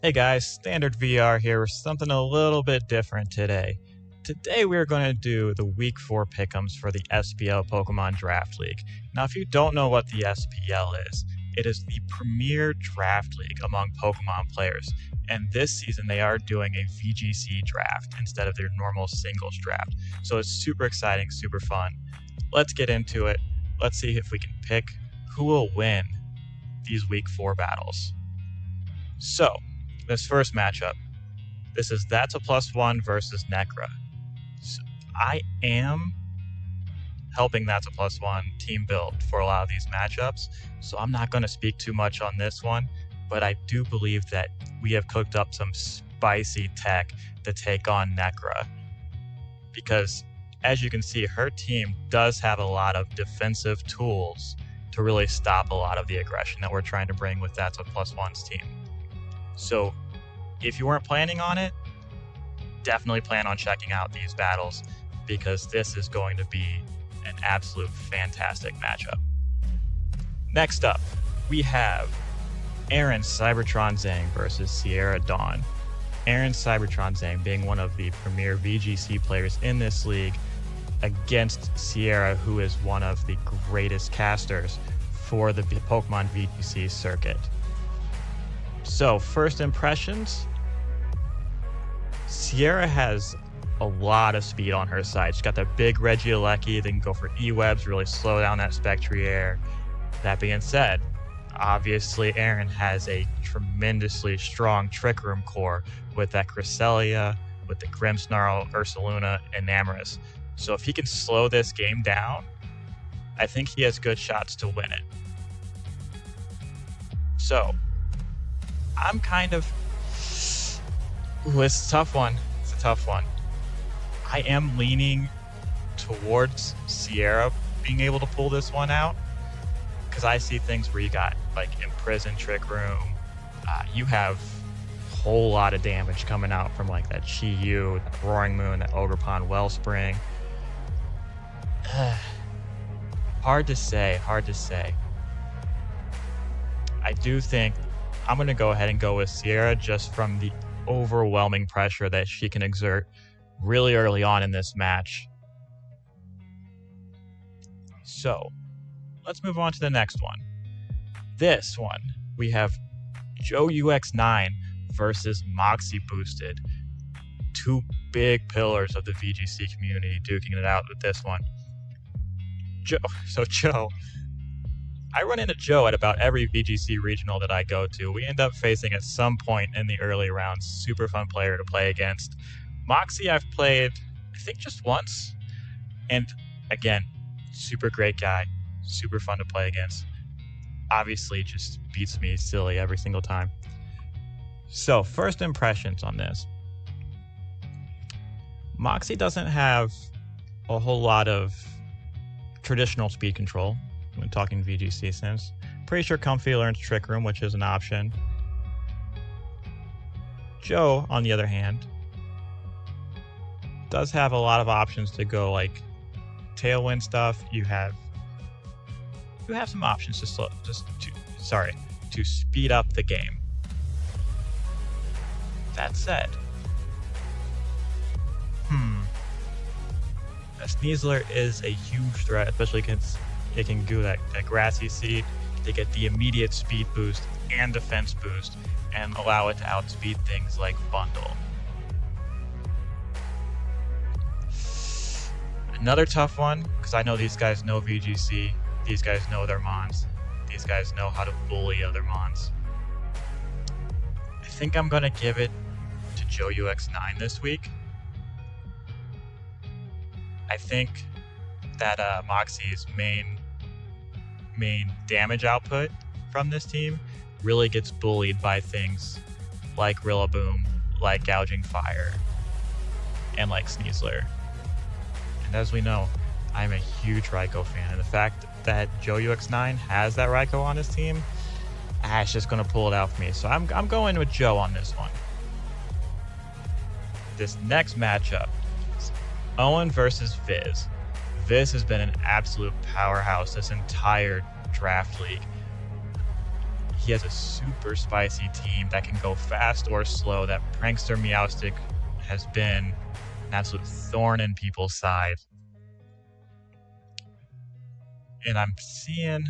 Hey guys, Standard VR here with something a little bit different today. Today we're going to do the Week 4 pick'ems for the SPL Pokemon Draft League. Now if you don't know what the SPL is, it is the premier draft league among Pokemon players, and this season they are doing a VGC draft instead of their normal singles draft. So it's super exciting, super fun. Let's get into it. Let's see if we can pick who will win these Week 4 battles. So, this first matchup, this is That's a +1 versus Necra. So I am helping That's a +1 team build for a lot of these matchups, so I'm not going to speak too much on this one, but I do believe that we have cooked up some spicy tech to take on Necra, because as you can see, her team does have a lot of defensive tools to really stop a lot of the aggression that we're trying to bring with That's a +1's team. So if you weren't planning on it, definitely plan on checking out these battles, because this is going to be an absolute fantastic matchup. Next up, we have Aaron Cybertron Zang versus Sierra Dawn. Aaron Cybertron Zang being one of the premier VGC players in this league against Sierra, who is one of the greatest casters for the Pokemon VGC circuit. So, first impressions, Sierra has a lot of speed on her side. She's got that big Regieleki that can go for E-Webs, really slow down that Spectrier. That being said, obviously Aaron has a tremendously strong Trick Room core with that Cresselia, with the Grimmsnarl, Ursaluna, and Namorous. So if he can slow this game down, I think he has good shots to win it. So, I'm kind of... it's a tough one. It's a tough one. I am leaning towards Sierra being able to pull this one out, because I see things where you got, like, Imprison, Trick Room. You have a whole lot of damage coming out from, like, that Chi-Yu, that Roaring Moon, that Ogerpon Wellspring. Hard to say. I do think I'm going to go ahead and go with Sierra just from the overwhelming pressure that she can exert really early on in this match. So, let's move on to the next one. This one, we have Joe UX9 versus Moxie Boosted. Two big pillars of the VGC community duking it out with this one. Joe, I run into Joe at about every VGC regional that I go to. We end up facing at some point in the early rounds. Super fun player to play against. Moxie I've played, I think, just once. And again, super great guy. Super fun to play against. Obviously just beats me silly every single time. So, first impressions on this. Moxie doesn't have a whole lot of traditional speed control when talking VGC sims. Pretty sure Comfy learns Trick Room, which is an option. Joe, on the other hand, does have a lot of options to go, like Tailwind stuff. You have some options to speed up the game. That said, a Sneasler is a huge threat, especially because it can do that Grassy Seed to get the immediate speed boost and defense boost and allow it to outspeed things like Bundle. Another tough one, because I know these guys know VGC, these guys know their Mons, these guys know how to bully other Mons. I think I'm going to give it to Joe UX9 this week. I think that Moxie's main damage output from this team really gets bullied by things like Rillaboom, like Gouging Fire, and like Sneasler. And as we know, I'm a huge Raikou fan, and the fact that Joe UX9 has that Raikou on his team, it's just going to pull it out for me. So I'm going with Joe on this one. This next matchup is Owen versus Viz. Viz has been an absolute powerhouse this entire draft league. he has a super spicy team that can go fast or slow. That Prankster Meowstic has been an absolute thorn in people's side. And I'm seeing...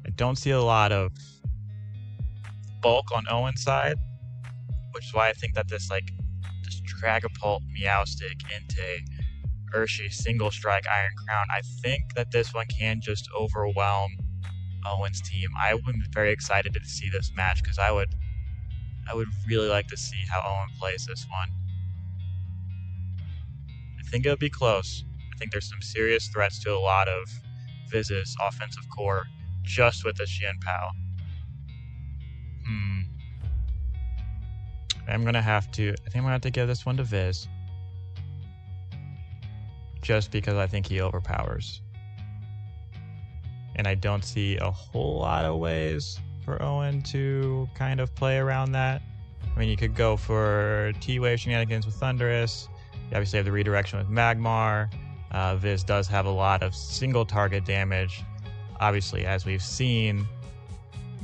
I don't see a lot of bulk on Owen's side, which is why I think that this Dragapult Meowstic into Urshi single strike Iron Crown, I think that this one can just overwhelm Owen's team. I would be very excited to see this match because I would really like to see how Owen plays this one. I think it'll be close. I think there's some serious threats to a lot of Viz's offensive core just with the Xianpao. I think I'm gonna have to give this one to Viz. Just because I think he overpowers. And I don't see a whole lot of ways for Owen to kind of play around that. I mean, you could go for T-Wave shenanigans with Thundurus. You obviously have the redirection with Magmar. Viz does have a lot of single target damage. Obviously, as we've seen,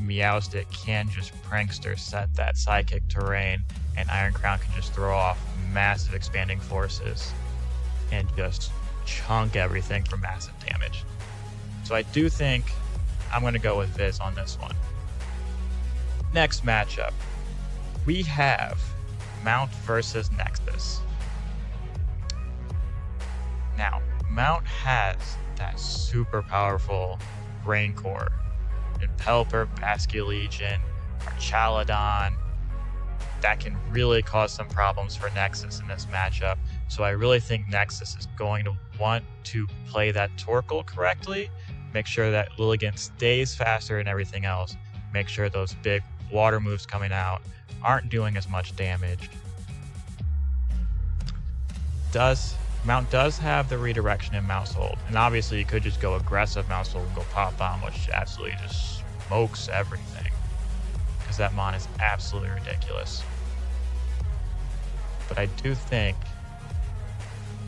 Meowstic can just Prankster set that Psychic terrain, and Iron Crown can just throw off massive expanding forces and just chunk everything for massive damage. So I do think I'm going to go with Viz on this one. Next matchup, we have Mount versus Nexus. Now, Mount has that super powerful Rain Core. Pelipper, Basculegion, Archaludon, that can really cause some problems for Nexus in this matchup. So I really think Nexus is going to want to play that Torkoal correctly, make sure that Lilligant stays faster and everything else, make sure those big water moves coming out aren't doing as much damage. Mount does have the redirection in Mouse Hold, and obviously you could just go aggressive Mouse Hold and go Pop Bomb, which absolutely just smokes everything, because that Mon is absolutely ridiculous. But I do think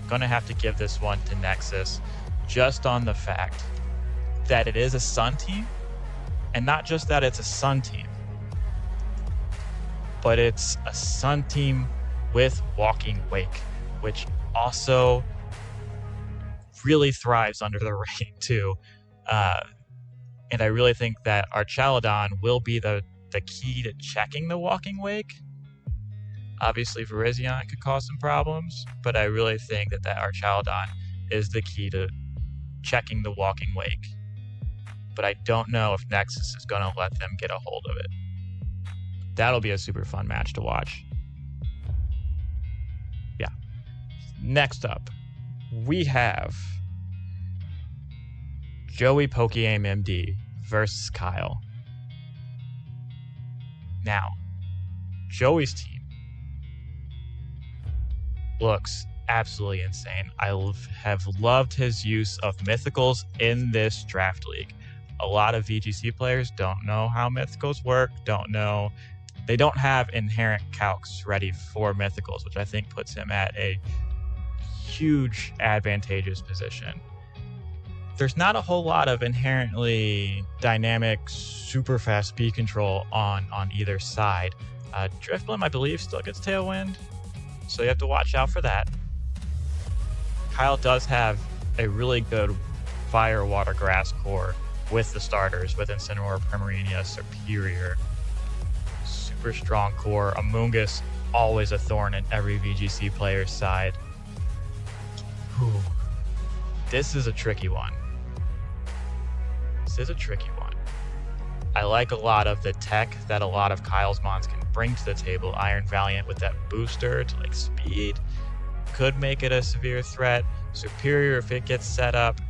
I'm going to have to give this one to Nexus, just on the fact that it is a Sun team, and not just that it's a Sun team, but it's a Sun team with Walking Wake, which also really thrives under the rain too. And I really think that Archaludon will be the key to checking the Walking Wake. Obviously, Virizion could cause some problems, but I really think that Archaludon is the key to checking the Walking Wake. But I don't know if Nexus is going to let them get a hold of it. That'll be a super fun match to watch. Yeah. Next up, we have Joey Pokeaim MD versus Kyle. Now, Joey's team looks absolutely insane. I have loved his use of mythicals in this draft league. A lot of VGC players don't know how mythicals work, they don't have inherent calcs ready for mythicals, which I think puts him at a huge advantageous position. There's not a whole lot of inherently dynamic, super fast speed control on either side. Drifblim, I believe, still gets Tailwind, so you have to watch out for that. Kyle does have a really good Fire, Water, Grass core with the starters, with Incineroar, Primarina, Superior. Super strong core. Amoonguss, always a thorn in every VGC player's side. Whew. This is a tricky one. I like a lot of the tech that a lot of Kyle's Mons can bring to the table. Iron Valiant with that booster to speed could make it a severe threat. Superior, if it gets set up,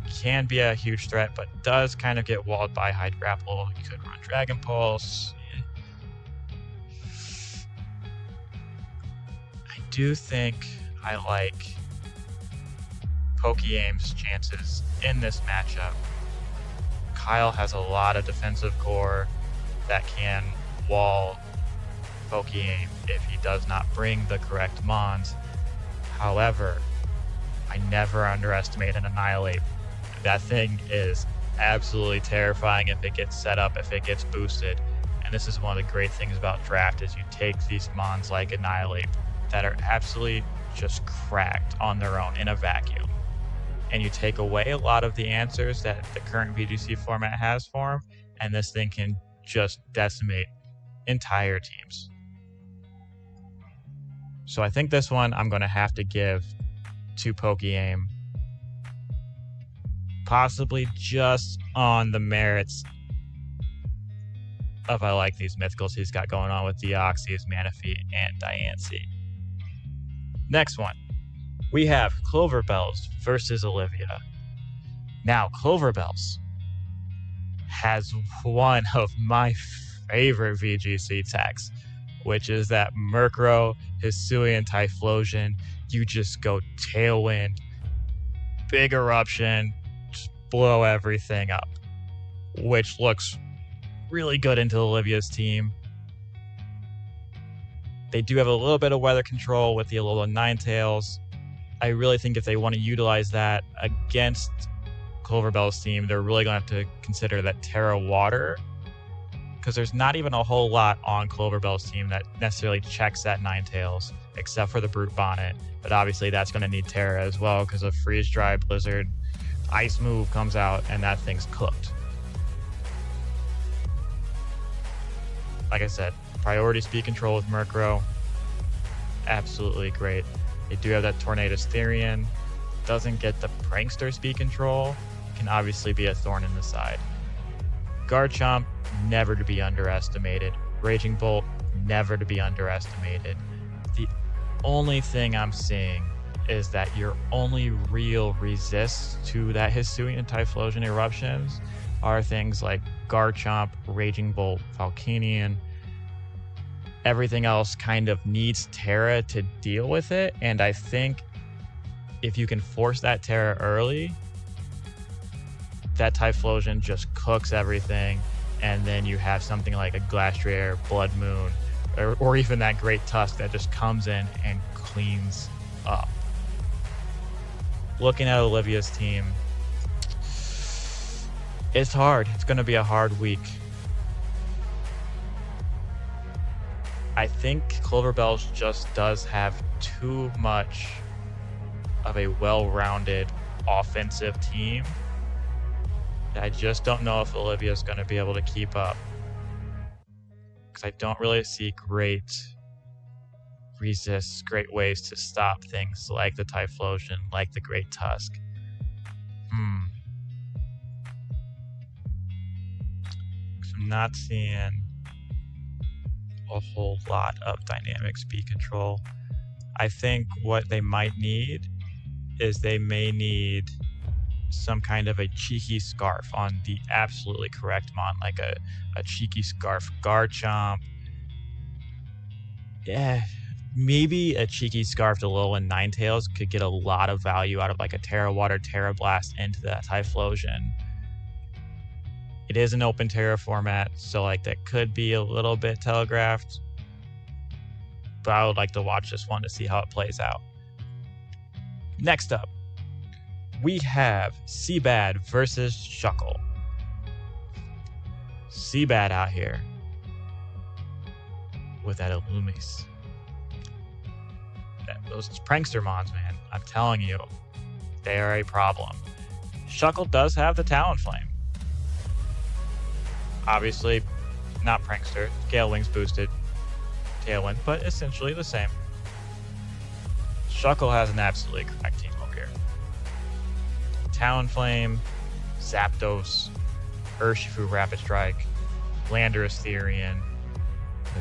can be a huge threat, but does kind of get walled by Hide Grapple. You could run Dragon Pulse. I do think I like Pokeaim's chances in this matchup. Kyle has a lot of defensive core that can wall Pokeaim if he does not bring the correct Mons. However, I never underestimate an Annihilate. That thing is absolutely terrifying if it gets set up, if it gets boosted. And this is one of the great things about draft is you take these mons like Annihilate that are absolutely just cracked on their own in a vacuum. And you take away a lot of the answers that the current VGC format has for them, and this thing can just decimate entire teams. So I think this one I'm going to have to give to Pokeaim, possibly just on the merits of I like these mythicals he's got going on with Deoxys, Manaphy, and Diancie. Next one, we have Cloverbells versus Olivia. Now, Cloverbells has one of my favorite VGC techs, which is that Murkrow, Hisuian Typhlosion. You just go Tailwind, big eruption, just blow everything up, which looks really good into Olivia's team. They do have a little bit of weather control with the Alola Ninetales. I really think if they want to utilize that against Cloverbell's team, they're really going to have to consider that Terra Water, because there's not even a whole lot on Cloverbell's team that necessarily checks that Ninetales, except for the Brute Bonnet. But obviously that's going to need Terra as well, because of Freeze Dry, Blizzard, Ice Move comes out, and that thing's cooked. Like I said, priority speed control with Murkrow, absolutely great. They do have that Tornadus Therian, doesn't get the Prankster speed control, can obviously be a thorn in the side. Garchomp, never to be underestimated. Raging Bolt, never to be underestimated. The only thing I'm seeing is that your only real resists to that Hisuian Typhlosion eruptions are things like Garchomp, Raging Bolt, Volcanion. Everything else kind of needs Terra to deal with it, and I think if you can force that Terra early, that Typhlosion just cooks everything, and then you have something like a Glastrier, Blood Moon, or even that Great Tusk that just comes in and cleans up. Looking at Olivia's team, it's hard. It's going to be a hard week. I think Cloverbells just does have too much of a well-rounded offensive team. I just don't know if Olivia's going to be able to keep up, because I don't really see great resists, great ways to stop things like the Typhlosion, like the Great Tusk. I'm not seeing a whole lot of dynamic speed control. I think what they might need is they may need some kind of a cheeky scarf on the absolutely correct mon, like a cheeky scarf Garchomp. Yeah, maybe a cheeky scarf to Alolan Ninetales could get a lot of value out of like a Terra Water, Terra Blast into that Typhlosion. It is an open Terra format, so like that could be a little bit telegraphed, but I would like to watch this one to see how it plays out. Next up, we have Seabad versus Shuckle. Seabad out here with that Illumise. Those Prankster mons, man, I'm telling you, they are a problem. Shuckle does have the Talonflame. Obviously, not Prankster. Gale Wings boosted Tailwind, but essentially the same. Shuckle has an absolutely correct team up here. Talonflame, Zapdos, Urshifu Rapid Strike, Landorus Therian.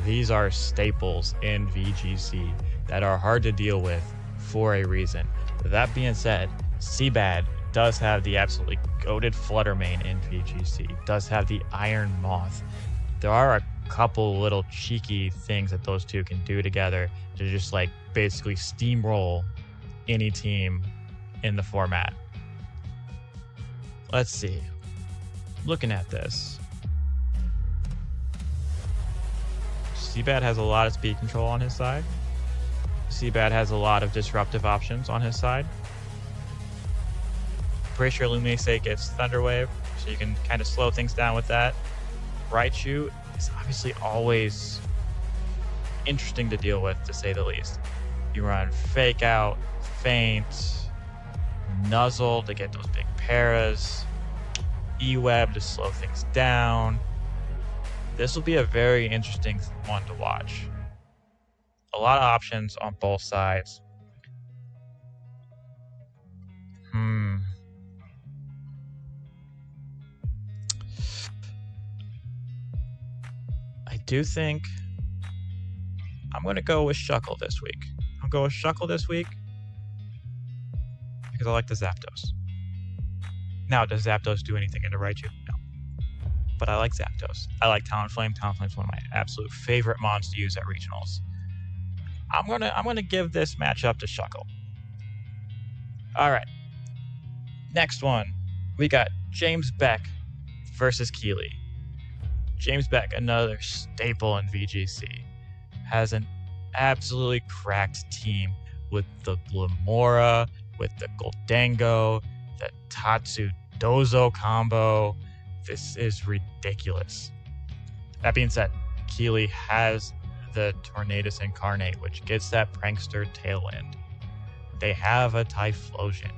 These are staples in VGC that are hard to deal with for a reason. That being said, Seabad does have the absolutely goated Fluttermane in VGC, does have the Iron Moth. There are a couple little cheeky things that those two can do together to just like basically steamroll any team in the format. Let's see. Looking at this, Seabad has a lot of speed control on his side. Seabad has a lot of disruptive options on his side. Pretty sure Lumiese gets Thunder Wave, so so you can kind of slow things down with that. Raichu is obviously always interesting to deal with, to say the least. You run Fake Out, Feint, Nuzzle to get those big paras, E-Web to slow things down. This will be a very interesting one to watch. A lot of options on both sides. I do think I'm going to go with Shuckle this week. I'll go with Shuckle this week because I like the Zapdos. Now, does Zapdos do anything into Raichu? No. But I like Zapdos. I like Talonflame. Talonflame's one of my absolute favorite mons to use at regionals. I'm gonna give this matchup to Shuckle. All right. Next one, we got James Beck versus Keeley. James Beck, another staple in VGC, has an absolutely cracked team with the Glamora, with the Goldango, the Tatsu Dozo combo. This is ridiculous. That being said, Keeley has the Tornadus Incarnate, which gets that Prankster Tailwind. They have a Typhlosion.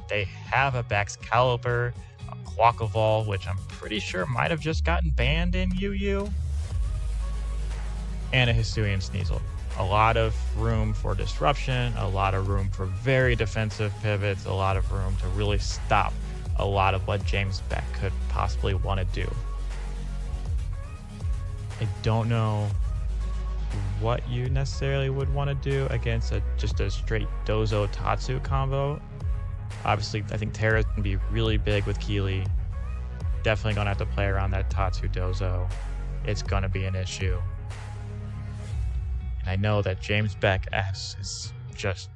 They have a Baxcalibur, a Quackleval, which I'm pretty sure might have just gotten banned in UU, and a Hisuian Sneasel. A lot of room for disruption, a lot of room for very defensive pivots, a lot of room to really stop a lot of what James Beck could possibly want to do. I don't know what you necessarily would want to do against just a straight Dozo Tatsu combo. Obviously, I think Terra's going to be really big with Keeley. Definitely going to have to play around that Tatsu Dozo. It's going to be an issue. And I know that James Beck has just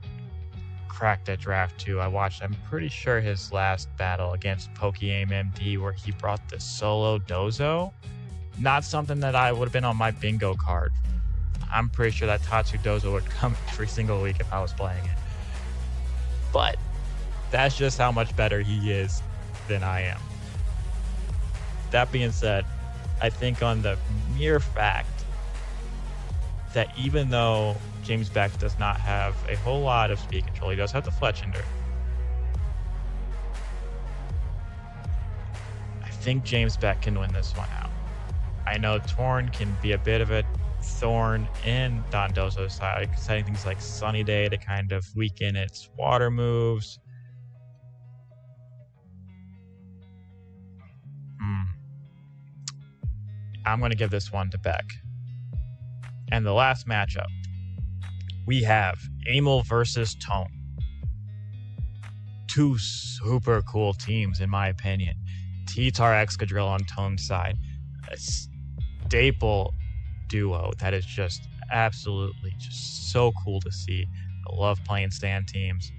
cracked at draft too. I'm pretty sure his last battle against PokeAim MD, where he brought the solo Dozo, not something that I would have been on my bingo card. I'm pretty sure that Tatsu Dozo would come every single week if I was playing it. But that's just how much better he is than I am. That being said, I think on the mere fact that even though James Beck does not have a whole lot of speed control, he does have the Fletchinder. I think James Beck can win this one out. I know Torn can be a bit of a thorn in Don Dozo's side, setting things like Sunny Day to kind of weaken its water moves. I'm going to give this one to Beck. And the last matchup, we have Amel versus Tone. Two super cool teams, in my opinion. T-Tar Excadrill on Tone's side. A staple duo that is just absolutely just so cool to see. I love playing stand teams.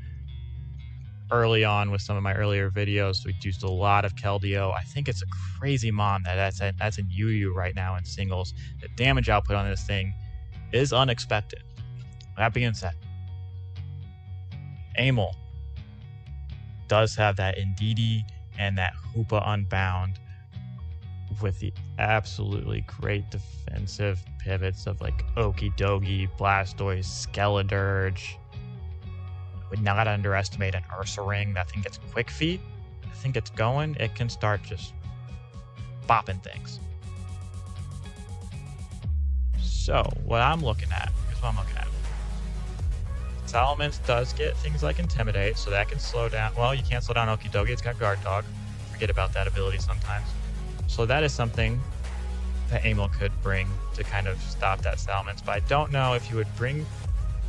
Early on with some of my earlier videos, we used a lot of Keldeo. I think it's a crazy mon that's in UU right now in singles. The damage output on this thing is unexpected. That being said, Amel does have that Indeedee and that Hoopa Unbound with the absolutely great defensive pivots of like Okidogi, Blastoise, Skeledirge. Would not underestimate an Ursaring. That thing gets quick feet. I think it's going. It can start just bopping things. So what I'm looking at, here's what I'm looking at. Salamence does get things like Intimidate, so that can slow down. Well, you can't slow down Okidogi. It's got Guard Dog. Forget about that ability sometimes. So that is something that Amel could bring to kind of stop that Salamence. But I don't know if you would bring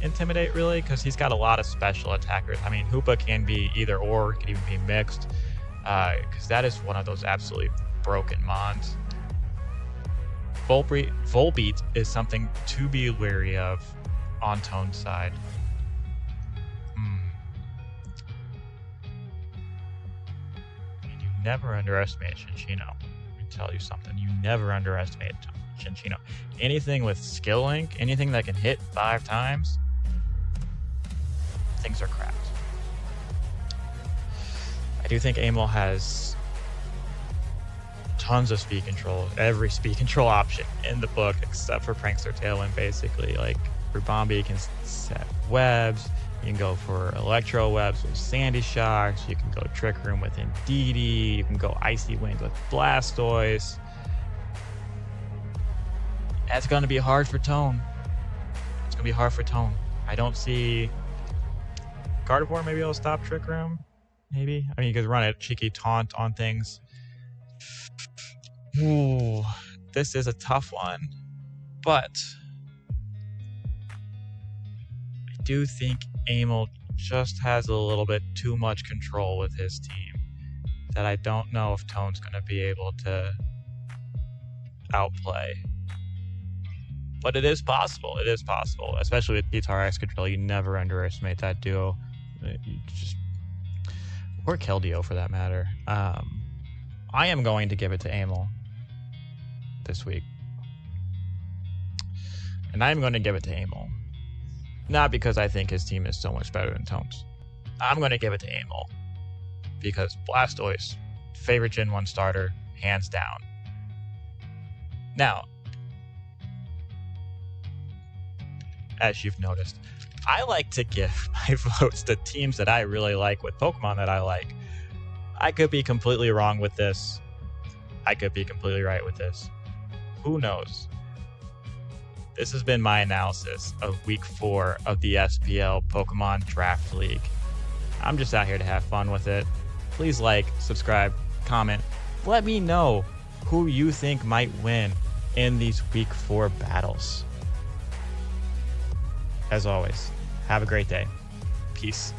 Intimidate really, because he's got a lot of special attackers. I mean, Hoopa can be either or, it can even be mixed, because that is one of those absolutely broken mons. Volbeat is something to be wary of on Tone's side. And you never underestimate Cinccino. Let me tell you something. You never underestimate Cinccino. Anything with Skill Link, anything that can hit 5 times, things are cracked. I do think Amel has tons of speed control, every speed control option in the book except for Prankster Tailwind, basically. Like, Rubombi can set webs, you can go for Electro Webs with Sandy Shocks, you can go Trick Room with Indeedee, you can go Icy Wind with Blastoise. That's going to be hard for Tone. It's going to be hard for Tone. I don't see Gardevoir maybe it'll stop Trick Room. Maybe. I mean, you could run a cheeky taunt on things. Ooh, this is a tough one. But I do think Amel just has a little bit too much control with his team that I don't know if Tone's going to be able to outplay. But it is possible. It is possible, especially with PTRX control. You never underestimate that duo. You just, or Keldeo for that matter. I am going to give it to Amel this week. And I'm going to give it to Amel. Not because I think his team is so much better than Tone's. I'm going to give it to Amel because Blastoise, favorite Gen 1 starter, hands down. Now, as you've noticed, I like to give my votes to teams that I really like with Pokemon that I like. I could be completely wrong with this. I could be completely right with this. Who knows? This has been my analysis of Week 4 of the SPL Pokemon Draft League. I'm just out here to have fun with it. Please like, subscribe, comment. Let me know who you think might win in these Week 4 battles. As always, have a great day. Peace.